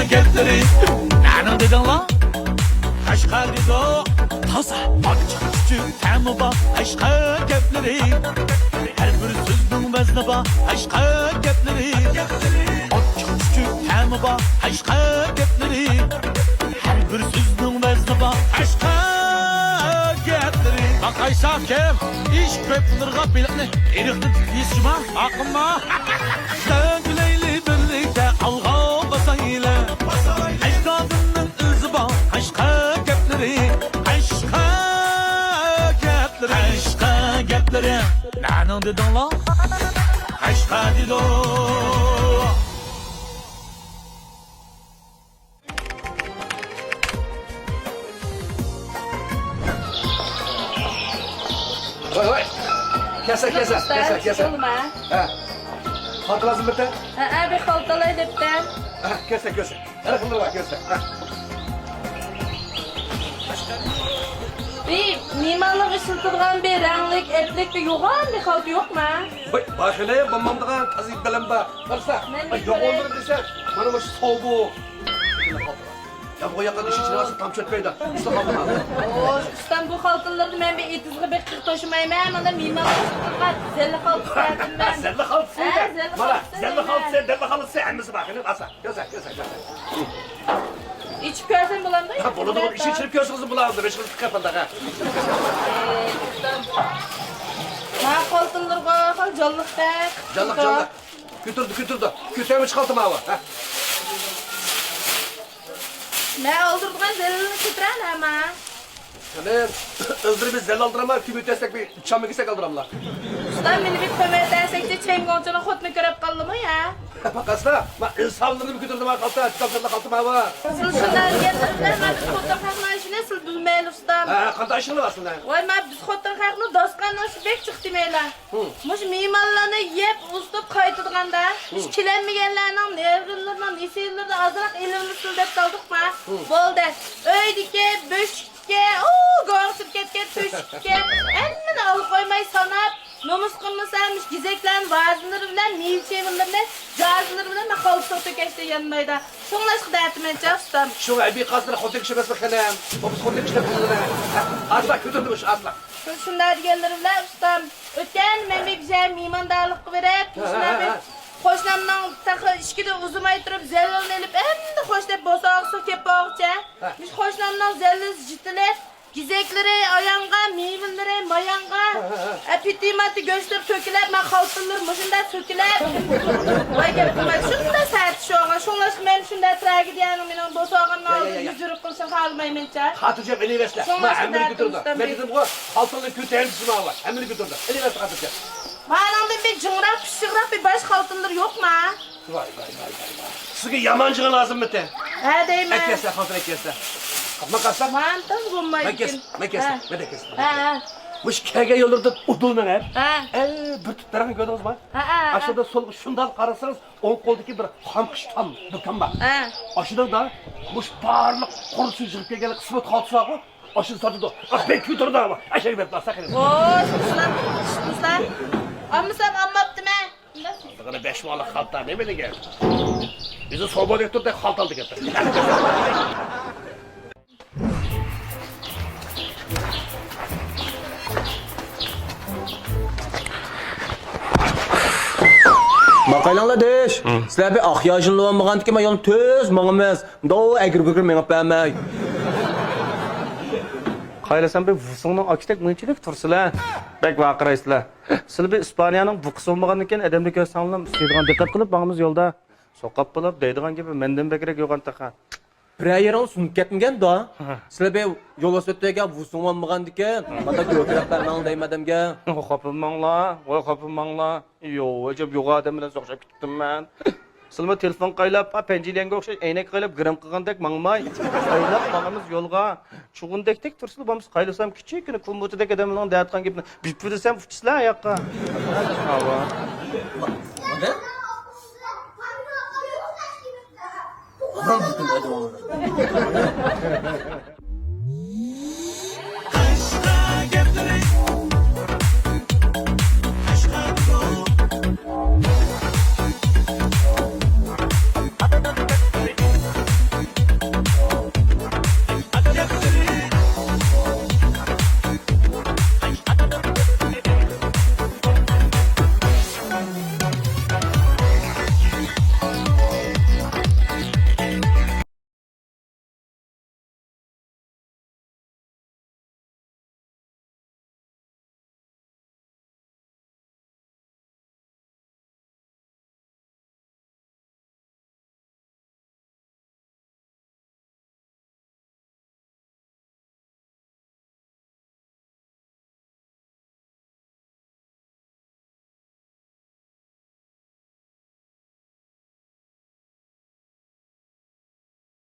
gapleri Nani dedin lan? Aşka dedi o Taza Açık küçük temi bak Aşka gapleri Her bir sözün vezni bak Aşka gapleri Açık küçük temi bak Aşka gapleri Her bir sözün vezni bak Aşka gapleri Bak Aysaf kim? İş köpünürga bilikni Erikni yesima Akınma Döngüleyli birlikte Alğa basayla Aşkadının özü bak Aşka gapleri Aşka gapleri Aşka gapleri Nani dedin lan? Aşka dedi o Vay vay. Keser. Ha. Haltı lazım bir de. Bir haltalayı depte. Ha, keser. Her kıldır bak keser. Ha. Bir mimarlık ışıltılgan bir renklik, etlik bir yoğun bir haltı yok mu? Vay, başına babamdan kazıyıp bilen ba. Varsa, yok olur dese. Bana başı soğuğu. Ya bu yakın işin içine varsa tam çötmeydi. Usta haltı aldı. Ustam bu haltıları ben bir itizgi bir kırk taşımayım. Ama da mimarlık ışıltılgan zelli haltı serdim ben. Zelli haltı sen de. Bana zelli haltı sen, delli haltı sen. Emmisi bakın. Asa, gözer. İçip görsen bulan da yok. Ha, bunu da işin içine piyorsuzun bulandı. Beşiniz tıkapında ha. Ma haltıları koy, canlık da. Canlık. Kütürdü. Kütüğümü çıkarttım hava. Ha. Ne öldürdüğün zellini kütüren ama. Yani öldürüp zelli aldıramam. Kim ötesek bir çamı gitsek aldıramlar. Ustam beni bir kömür dersek de çayım goncanın hotunu görüp kaldı mı ya? Bak aslında, insanları kütürdüm ha kalta. Çıkarttım kaltım hava. Sıl şunlar getirdiler, ma biz hotun kalkma işine sıl bilmeyin ustam. Ha, kanta işini aslında. Vay ma biz hotun kalkma dostkandan şu bek çıktı meyla. Muş mimarlarını yep ustup kaytıdığanda, kilenmeyenlerden, nevrillerden, iseyirlerden azırak elimiz sildep kaldık mı? Bol der, öydike, böşke, gonsip ketke, tüşke, emmini alıp koymayı sanap, nomus kılmışlarmış, gizeklerin vazınları bilen, milçevinleri bilen, cazıları bilen, ben kalıpsız tökeşte yanındaydı. Şunlaşık dertime ustam. Şuna bir kasları hotek işemez bakalım. Babız hotek işlemez bakalım. Asla kütürdümüş, asla. Şunlar diyenlerimle ustam. Ötken ben bir güzel mimandarlık verip, şunlar bir hoşlamdan takı işkide uzun aytırıp zellini elip hem de hoş deyip bosağısı kep bağıkça. Biz hoşlamdan zellini ciddiler. Gizekleri ayağına, meyveleri mayanga, epitimatı göster töküler, ma haltılır, muşunda töküler. Vay geptim ben, şunda saat şoğa, şunlar ben şunda tragediyanım, benim bosağımın aldı, yüzürüp kılsın kalmayayım ençer. Hatırcam eli vesle. Ma hemmini kütürdü. Ben dedim bu haltının kütüğün kısmı var. Hemmini kütürdü. Eli vesle hatırcam. Manamda bir cıngrak, pişirak bir baş haltındır yok mu? Vay. Size yamancığı lazım mı te? He deyim ben. Ekesle, haltın ekesle. Makasla. Mantam bulmayı Mekesle. He. Muş kege yolurdu udulmen hep. He. Bir tutlarını gördünüz mü? He. Aşağıda sol şundan kararsanız on koldaki bir hamkıştan dükkan var. He. Aşağıda da muş barlık korusu çıkıp gelgen kısmet haltısı var. Aşağıda satıdı. Ben kütürdü ama. Aşağı bir sakın. Şunlar. Amısam anlattım he. Aldığını 5 malık haltlar ne bilin gel. Bizi soba döktür de halt aldık hep. Maqaylanlar deş. Sizler bir ahyajınlı olmagan ki, yolun töz mağımız. Do egir-bugir meňap bämäy. Qaylasan bir vusungning akitek mınçılık tursılar. Bek vaqiraysızlar. Siz bir İspaniyanın bu kısı olmagan eken adamda görsanglar, istediğin dikkat qılıp bağımız yolda soqap bulup deydigan gibi menden bekrek yo'gan taqa. Bir yerin sunuk ketmegen da. Sizler bir yol ötüge vusung olmagan eken, manda gökrekler nang deymedimge. Qo'pimanglar. Yo, ajab yo'q odam bilan so'xshab ketdim men. Silma telefon qaylab, penjilanga o'xshash aynak qaylab gram qilgandek mangmay. Qaylab mangamiz yo'lga. Chug'undekdek tursil bo'lamiz, qaylasam kichikina ko'mbutidek odam bilan dayatgan gapni bip desam uçsizlar yoqqa. Nima? Adam bütün adam.